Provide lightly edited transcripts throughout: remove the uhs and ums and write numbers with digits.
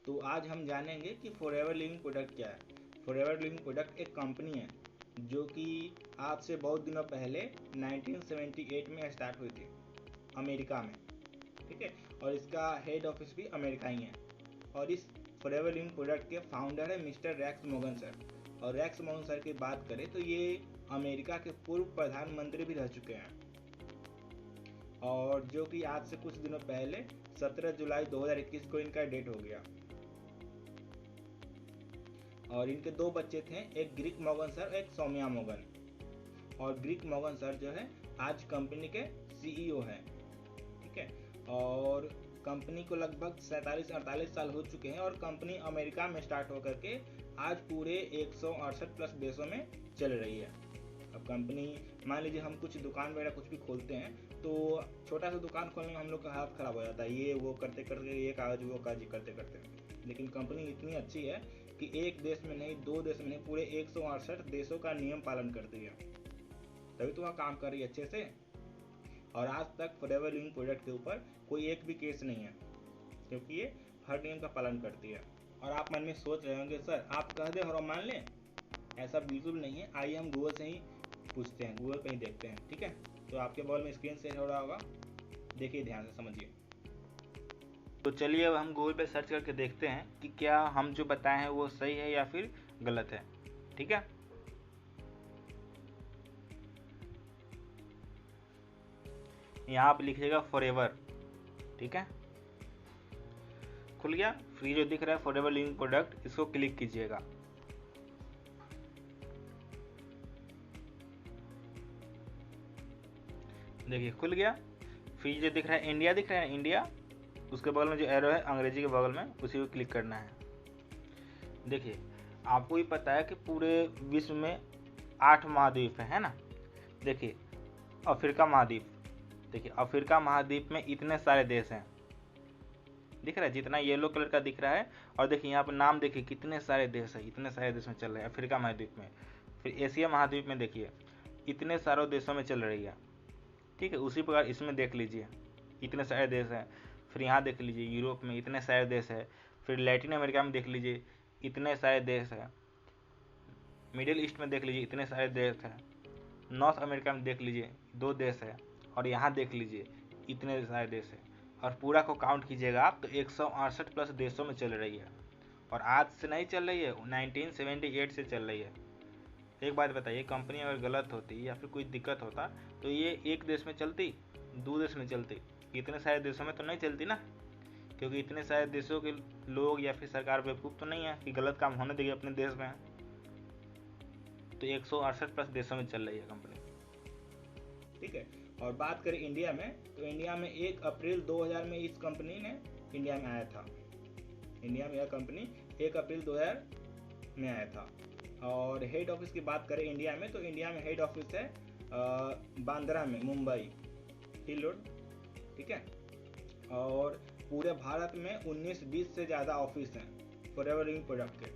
तो आज हम जानेंगे कि फॉरएवर लिविंग प्रोडक्ट क्या है। फॉरएवर लिविंग प्रोडक्ट एक कंपनी है जो कि आज से बहुत दिनों पहले 1978 में स्टार्ट हुई थी अमेरिका में, ठीक है। और इसका हेड ऑफिस भी अमेरिका ही है। और इस फॉरएवर लिविंग प्रोडक्ट के फाउंडर है मिस्टर रैक्स मोगन सर। और रैक्स मोगन सर की बात करें तो ये अमेरिका के पूर्व प्रधानमंत्री भी रह चुके हैं, और जो कि आज से कुछ दिनों पहले 17 जुलाई 2021 को इनका डेथ हो गया। और इनके दो बच्चे थे, एक ग्रीक मोगन सर, एक सौम्या मोगन। और ग्रीक मोगन सर जो है आज कंपनी के सीईओ हैं, ठीक है। और कंपनी को लगभग 47-48 साल हो चुके हैं, और कंपनी अमेरिका में स्टार्ट होकर के आज पूरे 168 प्लस देशों में चल रही है। अब कंपनी, मान लीजिए हम कुछ दुकान वगैरह कुछ भी खोलते हैं तो छोटा सा दुकान खोलने में हम लोग का हाथ खराब हो जाता है, ये वो करते करते, ये कागज वो कागज करते करते। लेकिन कंपनी इतनी अच्छी है कि एक देश में नहीं, दो देश में नहीं, पूरे 168 देशों का नियम पालन करती है, तभी तो वह काम कर रही है अच्छे से। और आज तक फॉरएवर लिविंग प्रोडक्ट के ऊपर कोई एक भी केस नहीं है, क्योंकि ये हर नियम का पालन करती है। और आप मन में सोच रहे होंगे सर आप कह दे और हम मान लें, ऐसा बिल्कुल नहीं है। आइए हम गूगल से ही पूछते हैं, गूगल पे ही देखते हैं, ठीक है। तो आपके बॉल में स्क्रीन शेयर हो रहा होगा, देखिए ध्यान से समझिए। तो चलिए अब हम गूगल पे सर्च करके देखते हैं कि क्या हम जो बताए हैं वो सही है या फिर गलत है, ठीक है। यहाँ आप लिखिएगा फॉरएवर, ठीक है। खुल गया, फ्री जो दिख रहा है फॉरएवर लिविंग प्रोडक्ट, इसको क्लिक कीजिएगा। देखिए खुल गया। फ्री जो दिख रहा है इंडिया दिख रहा है, इंडिया, उसके बगल में जो एरो है अंग्रेजी के बगल में, उसी को क्लिक करना है। देखिए आपको ही पता है कि पूरे विश्व में 8 महाद्वीप है ना। देखिए अफ्रीका महाद्वीप, देखिए अफ्रीका महाद्वीप में इतने सारे देश हैं, दिख रहा है जितना येलो कलर का दिख रहा है। और देखिए यहाँ पर नाम देखिए कितने सारे देश है, इतने सारे देश में चल रहे हैं अफ्रीका महाद्वीप में। फिर एशिया महाद्वीप में देखिए इतने सारे देशों में चल रही है, ठीक है। उसी प्रकार इसमें देख लीजिए इतने सारे देश हैं। फिर यहाँ देख लीजिए यूरोप में इतने सारे देश है। फिर लैटिन अमेरिका में देख लीजिए इतने सारे देश है। मिडिल ईस्ट में देख लीजिए इतने सारे देश है। नॉर्थ अमेरिका में देख लीजिए 2 देश है। और यहाँ देख लीजिए इतने सारे देश है। और पूरा को काउंट कीजिएगा आप तो 168 प्लस देशों में चल रही है। और आज से नहीं चल रही है, 1978 से चल रही है। एक बात बताइए, कंपनी अगर गलत होती या फिर कोई दिक्कत होता तो ये एक देश में चलती, 2 देश में चलती, इतने सारे देशों में तो नहीं चलती ना। क्योंकि इतने सारे देशों के लोग या फिर सरकार बेवकूफ़ तो नहीं है कि गलत काम होने देगी अपने देश में। तो 168 प्लस देशों में चल रही है कंपनी, ठीक है। और बात करें इंडिया में, तो इंडिया में 1 अप्रैल 2000 में इस कंपनी ने इंडिया में आया था। इंडिया में यह कंपनी 1 अप्रैल 2000 में आया था। और हेड ऑफिस की बात करें इंडिया में, तो इंडिया में हेड ऑफिस है बांद्रा में, मुंबई हिल रोड, ठीक है। और पूरे भारत में 19-20 से ज़्यादा ऑफिस हैं फॉरएवर लिविंग प्रोडक्ट के।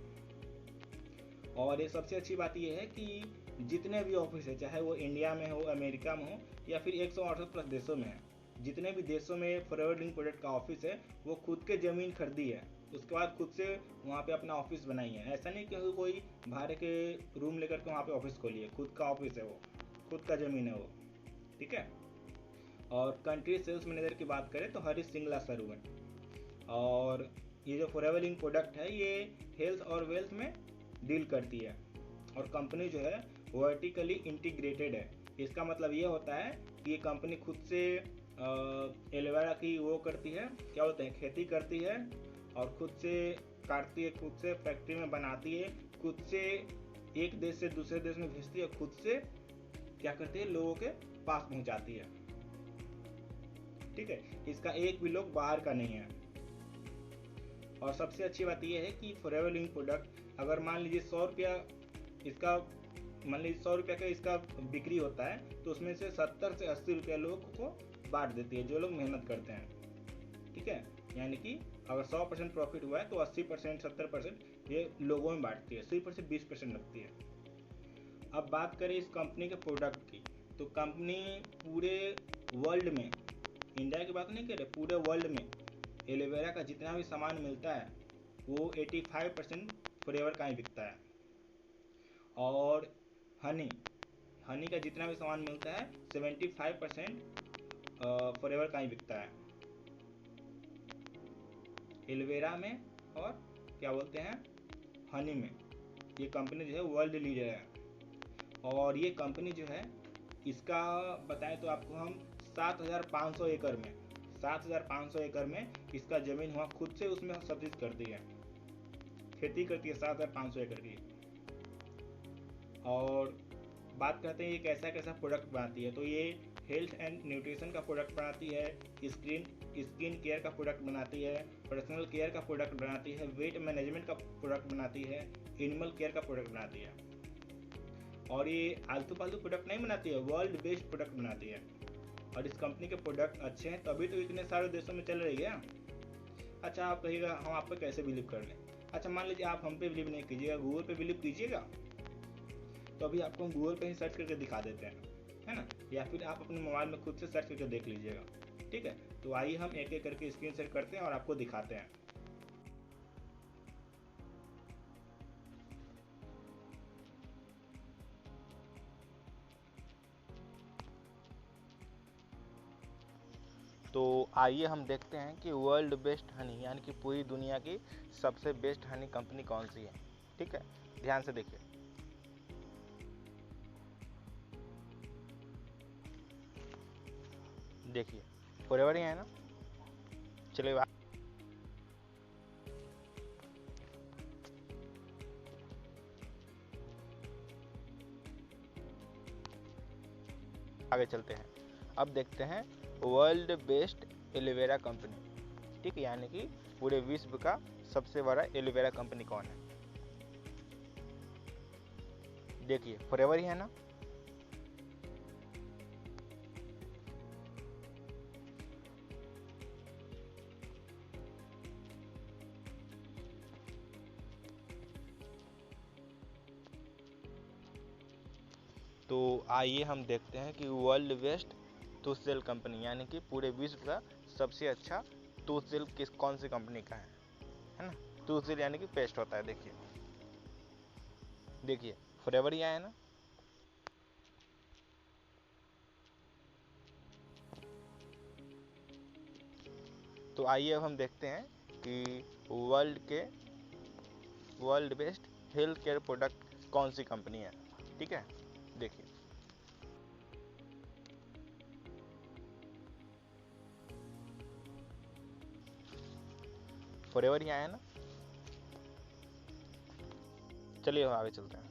और ये सबसे अच्छी बात यह है कि जितने भी ऑफिस है, चाहे वो इंडिया में हो, अमेरिका में हो, या फिर 168 प्लस देशों में है, जितने भी देशों में फॉरएवर लिविंग प्रोडक्ट का ऑफिस है, वो खुद के ज़मीन खरीदी है, उसके बाद खुद से वहाँ पे अपना ऑफिस बनाई है। ऐसा नहीं कि कोई भाड़े के रूम लेकर के वहाँ पे ऑफिस खोली है, खुद का ऑफिस है वो, खुद का ज़मीन है वो, ठीक है। और कंट्री सेल्स मैनेजर की बात करें तो हरीश सिंगला सर हुए। और ये जो फॉरएवर लिविंग प्रोडक्ट है ये हेल्थ और वेल्थ में डील करती है। और कंपनी जो है वर्टिकली इंटीग्रेटेड है। इसका मतलब ये होता है कि ये कंपनी खुद से एलोवेरा की वो करती है, क्या बोलते हैं, खेती करती है, और खुद से काटती है, खुद से फैक्ट्री में बनाती है, खुद से एक देश से दूसरे देश में भेजती है, खुद से क्या करती है, लोगों के पास पहुंचाती है, ठीक है। इसका एक भी लोग बाहर का नहीं है। और सबसे अच्छी बात यह है कि फॉरएवर लिविंग प्रोडक्ट अगर मान लीजिए 100 रुपया इसका, मान लीजिए 100 रुपया का इसका बिक्री होता है, तो उसमें से 70 से 80 रुपया लोगों को बांट देती है, जो लोग मेहनत करते हैं, ठीक है। यानी कि अगर 100% प्रॉफिट हुआ है तो 80%, 70% ये लोगों में बांटती है, सिर्फ और सिर्फ 20% रखती है। अब बात करें इस कंपनी के प्रोडक्ट की, तो कंपनी पूरे वर्ल्ड में, इंडिया की बात नहीं कर रहे, पूरे वर्ल्ड में एलोवेरा का जितना भी सामान मिलता है वो 85% फॉरएवर का ही बिकता है। और हनी हनी का जितना भी सामान मिलता है 75% फॉरएवर का ही बिकता है एलोवेरा में, और क्या बोलते हैं, हनी में। ये कंपनी जो है वर्ल्ड लीडर है। और ये कंपनी जो है, इसका बताएं तो आपको हम 7,500 एकड़ में 7,500 एकड़ में इसका ज़मीन हुआ, खुद से उसमें सब चीज़ करती है, खेती करती है 7,500 एकड़ की। और बात करते हैं ये कैसा कैसा प्रोडक्ट बनाती है, तो ये हेल्थ एंड न्यूट्रिशन का प्रोडक्ट बनाती है, स्किन केयर का प्रोडक्ट बनाती है, पर्सनल केयर का प्रोडक्ट बनाती है, वेट मैनेजमेंट का प्रोडक्ट बनाती है, एनिमल केयर का प्रोडक्ट बनाती है। और ये आलतू फालतू प्रोडक्ट नहीं बनाती है, वर्ल्ड बेस्ड प्रोडक्ट बनाती है। और इस कंपनी के प्रोडक्ट अच्छे हैं तभी तो इतने सारे देशों में चल रही है। अच्छा, आप कहिएगा हम आप पे कैसे बिलीव कर लें। अच्छा, मान लीजिए आप हम पे बिलीव नहीं कीजिएगा, गूगल पे बिलीव कीजिएगा, तो अभी आपको हम गूगल पे ही सर्च करके दिखा देते हैं, है ना, या फिर आप अपने मोबाइल में खुद से सर्च करके देख लीजिएगा। ठीक है, तो आइए हम एक एक करके स्क्रीन शेयर करते हैं और आपको दिखाते हैं। तो आइए हम देखते हैं कि वर्ल्ड बेस्ट हनी यानी कि पूरी दुनिया की सबसे बेस्ट हनी कंपनी कौन सी है। ठीक है, ध्यान से देखिए। देखिए फॉरएवर ही है ना। चलिए आगे चलते हैं। अब देखते हैं वर्ल्ड बेस्ट एलोवेरा कंपनी। ठीक है, यानी कि पूरे विश्व का सबसे बड़ा एलोवेरा कंपनी कौन है। देखिए फॉरएवर ही है ना। तो आइए हम देखते हैं कि वर्ल्ड बेस्ट टूथजेल कंपनी यानी कि पूरे विश्व का सबसे अच्छा टूथजेल कौन सी कंपनी का है ना। टूथजेल यानी कि पेस्ट होता है। देखिए फॉरएवर ही आया ना। तो आइए अब हम देखते हैं कि world best health care product कौन सी कंपनी है। ठीक है, देखिए फॉरएवर ही आया ना। चलिए हम आगे चलते हैं।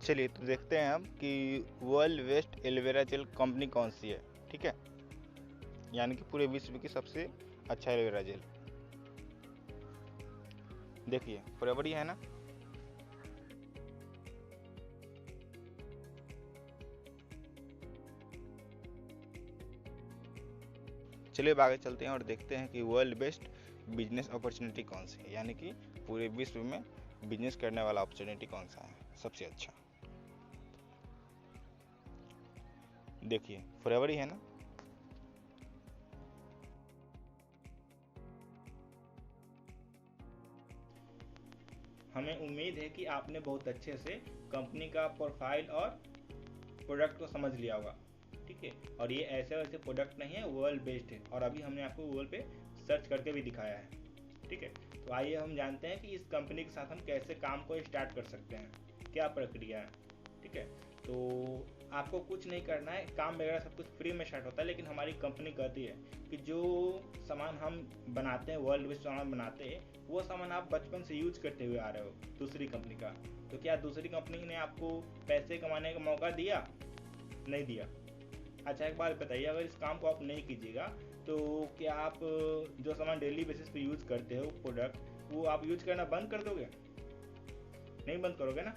चलिए तो देखते हैं हम कि world best aloe vera gel company कौन सी है। ठीक है, यानी कि पूरे विश्व की सबसे अच्छा एलोवेरा जेल। देखिए फॉरएवर ही है ना। चलिए अब आगे चलते हैं और देखते हैं कि वर्ल्ड बेस्ट बिजनेस अपॉर्चुनिटी कौन सी है, यानी कि पूरे विश्व में बिजनेस करने वाला अपॉर्चुनिटी कौन सा है सबसे अच्छा। देखिए फॉरएवर ही है ना। हमें उम्मीद है कि आपने बहुत अच्छे से कंपनी का प्रोफाइल और प्रोडक्ट को समझ लिया होगा। ठीक है, और ये ऐसे वैसे प्रोडक्ट नहीं है, वर्ल्ड बेस्ड है, और अभी हमने आपको गूगल पे सर्च करके भी दिखाया है। ठीक है, तो आइए हम जानते हैं कि इस कंपनी के साथ हम कैसे काम को स्टार्ट कर सकते हैं, क्या प्रक्रिया है। ठीक है, तो आपको कुछ नहीं करना है, काम वगैरह सब कुछ फ्री में स्टार्ट होता है, लेकिन हमारी कंपनी कहती है कि जो सामान हम बनाते हैं, वर्ल्ड बेस्ड सामान बनाते हैं, वो सामान आप बचपन से यूज करते हुए आ रहे हो दूसरी कंपनी का, तो क्या दूसरी कंपनी ने आपको पैसे कमाने का मौका दिया? नहीं दिया। अच्छा एक बात बताइए, अगर इस काम को आप नहीं कीजिएगा तो क्या आप जो सामान डेली बेसिस पे यूज करते हो प्रोडक्ट, वो आप यूज करना बंद कर दोगे? नहीं बंद करोगे ना।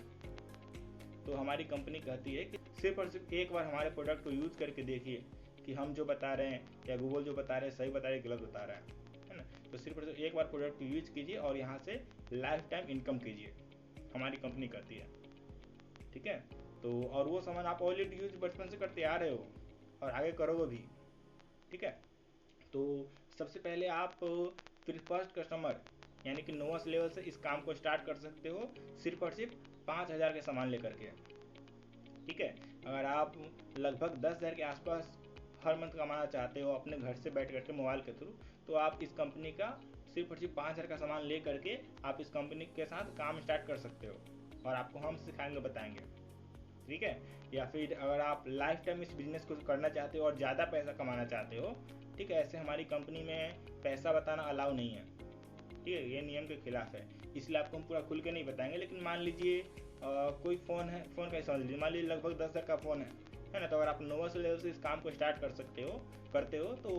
तो हमारी कंपनी कहती है कि सिर्फ और सिर्फ एक बार हमारे प्रोडक्ट को यूज करके देखिए कि हम जो बता रहे हैं या गूगल जो बता रहे हैं सही बता रहे हैं गलत बता रहा है ना। तो सिर्फ और सिर्फ एक बार प्रोडक्ट को यूज कीजिए और यहाँ से लाइफ टाइम इनकम कीजिए। हमारी कंपनी करती है, ठीक है। तो और वो सामान आप ऑलरेडी यूज बचपन से करते आ रहे हो और आगे करोगे भी, ठीक है। तो सबसे पहले आप फिर फर्स्ट कस्टमर यानी कि नोवास लेवल से इस काम को स्टार्ट कर सकते हो, सिर्फ और सिर्फ 5,000 के सामान लेकर के, ठीक है। अगर आप लगभग 10,000 के आसपास हर मंथ कमाना चाहते हो अपने घर से बैठ करके मोबाइल के थ्रू, तो आप इस कंपनी का सिर्फ और सिर्फ 5,000 का सामान ले करके आप इस कंपनी के साथ काम स्टार्ट कर सकते हो और आपको हम सिखाएंगे बताएंगे, ठीक है। या फिर अगर आप लाइफ टाइम इस बिजनेस को करना चाहते हो और ज़्यादा पैसा कमाना चाहते हो, ठीक है, ऐसे हमारी कंपनी में पैसा बताना अलाउ नहीं है, ठीक है, ये नियम के खिलाफ है, इसलिए आपको हम पूरा खुल के नहीं बताएंगे। लेकिन मान लीजिए कोई फ़ोन है, फ़ोन का समझ लीजिए, मान लीजिए लगभग 10,000 का फ़ोन है ना, तो अगर आप नोवास लेवल से इस काम को स्टार्ट करते हो तो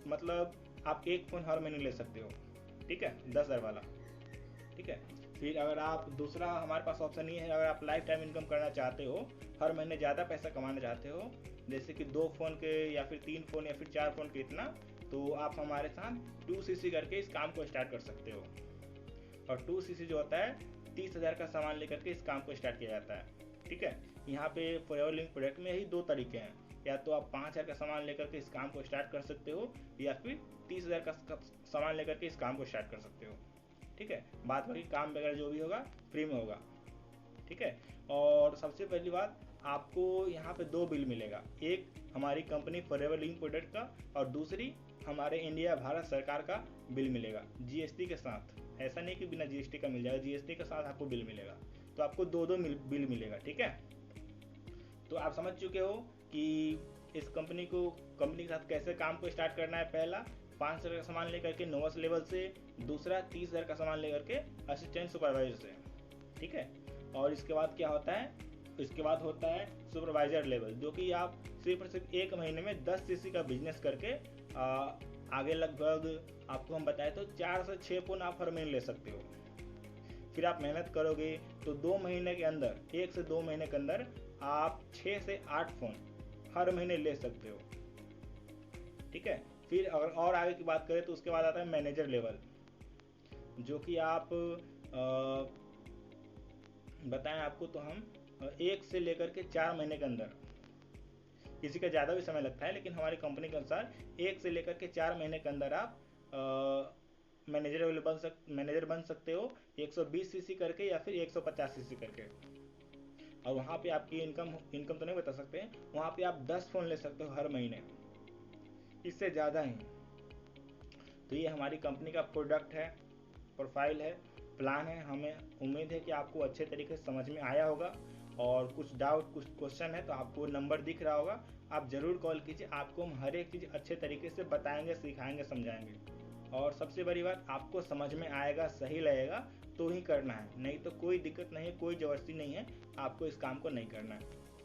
मतलब आप एक फ़ोन हर महीने ले सकते हो, ठीक है, 10,000 वाला, ठीक है। फिर अगर आप दूसरा हमारे पास ऑप्शन ये है, अगर आप लाइफ टाइम इनकम करना चाहते हो, हर महीने ज़्यादा पैसा कमाना चाहते हो, जैसे कि 2 फ़ोन के या फिर 3 फ़ोन या फिर 4 फ़ोन के इतना, तो आप हमारे साथ 2cc करके इस काम को स्टार्ट कर सकते हो। और 2cc जो होता है 30,000 का सामान लेकर के इस काम को स्टार्ट किया जाता है, ठीक है। यहाँ पे फॉरएवर लिंक प्रोडक्ट में ही 2 तरीके हैं, या तो आप 5,000 का सामान लेकर के इस काम को स्टार्ट कर सकते हो या फिर 30,000 का सामान लेकर के इस काम को स्टार्ट कर सकते हो, ठीक है। बात बाकी काम वगैरह जो भी होगा फ्री में होगा, ठीक है। और सबसे पहली बात, आपको यहाँ पे 2 बिल मिलेगा, एक हमारी कंपनी फॉरएवर लिंक प्रोडक्ट का और दूसरी हमारे इंडिया भारत सरकार का बिल मिलेगा जीएसटी के साथ। ऐसा नहीं कि बिना जीएसटी का मिल जाएगा, जीएसटी के साथ आपको बिल मिलेगा, तो आपको 2 बिल मिलेगा, ठीक है। तो आप समझ चुके हो कि इस कंपनी के साथ कैसे काम को स्टार्ट करना है। पहला 5,000 का सामान लेकर के नोवास लेवल से, दूसरा 30,000 का सामान लेकर के असिस्टेंट सुपरवाइजर से, ठीक है। और इसके बाद क्या होता है, इसके बाद होता है सुपरवाइजर लेवल, जो कि आप सिर्फ और सिर्फ 1 महीने में 10cc का बिजनेस करके आगे लगभग आपको हम बताए तो 4 से 6 फ़ोन आप हर महीने ले सकते हो। फिर आप मेहनत करोगे तो 2 महीने के अंदर, 1 से 2 महीने के अंदर आप 6 से 8 फ़ोन हर महीने ले सकते हो, ठीक है। फिर अगर और आगे की बात करें तो उसके बाद आता है मैनेजर लेवल, जो कि आप बताएं आपको तो हम 1 से लेकर के 4 महीने के अंदर, किसी का ज़्यादा भी समय लगता है लेकिन हमारी कंपनी के अनुसार 1 से लेकर के 4 महीने के अंदर आप मैनेजर बन सकते हो 120cc करके या फिर 150cc करके। और वहाँ पे आपकी इनकम तो नहीं बता सकते, वहाँ पे आप 10 फ़ोन ले सकते हो हर महीने, इससे ज़्यादा ही। तो ये हमारी कंपनी का प्रोडक्ट है, प्रोफाइल है, प्लान है। हमें उम्मीद है कि आपको अच्छे तरीके से समझ में आया होगा, और कुछ डाउट, कुछ क्वेश्चन है तो आपको नंबर दिख रहा होगा, आप ज़रूर कॉल कीजिए, आपको हम हर एक चीज़ अच्छे तरीके से बताएंगे, सिखाएंगे, समझाएंगे। और सबसे बड़ी बात, आपको समझ में आएगा, सही लगेगा तो ही करना है, नहीं तो कोई दिक्कत नहीं है, कोई ज़बरदस्ती नहीं है, आपको इस काम को नहीं करना है,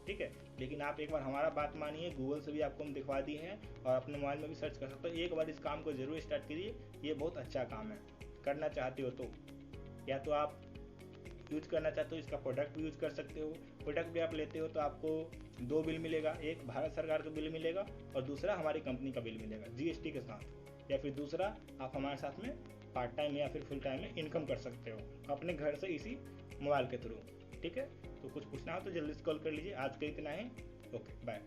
ठीक है। लेकिन आप एक बार हमारा बात मानिए, गूगल से भी आपको हम दिखवा दिए हैं और अपने मोबाइल में भी सर्च कर सकते हो। एक बार इस काम को ज़रूर स्टार्ट कीजिए, ये बहुत अच्छा काम है। करना चाहते हो तो, या तो आप यूज करना चाहते हो इसका प्रोडक्ट भी यूज कर सकते हो। प्रोडक्ट भी आप लेते हो तो आपको 2 बिल मिलेगा, एक भारत सरकार का बिल मिलेगा और दूसरा हमारी कंपनी का बिल मिलेगा जीएसटी के साथ, या फिर दूसरा आप हमारे साथ में पार्ट टाइम या फिर फुल टाइम में इनकम कर सकते हो अपने घर से इसी मोबाइल के थ्रू, ठीक है। तो कुछ पूछना हो तो जल्दी से कॉल कर लीजिए। आज के इतना ही, ओके बाय।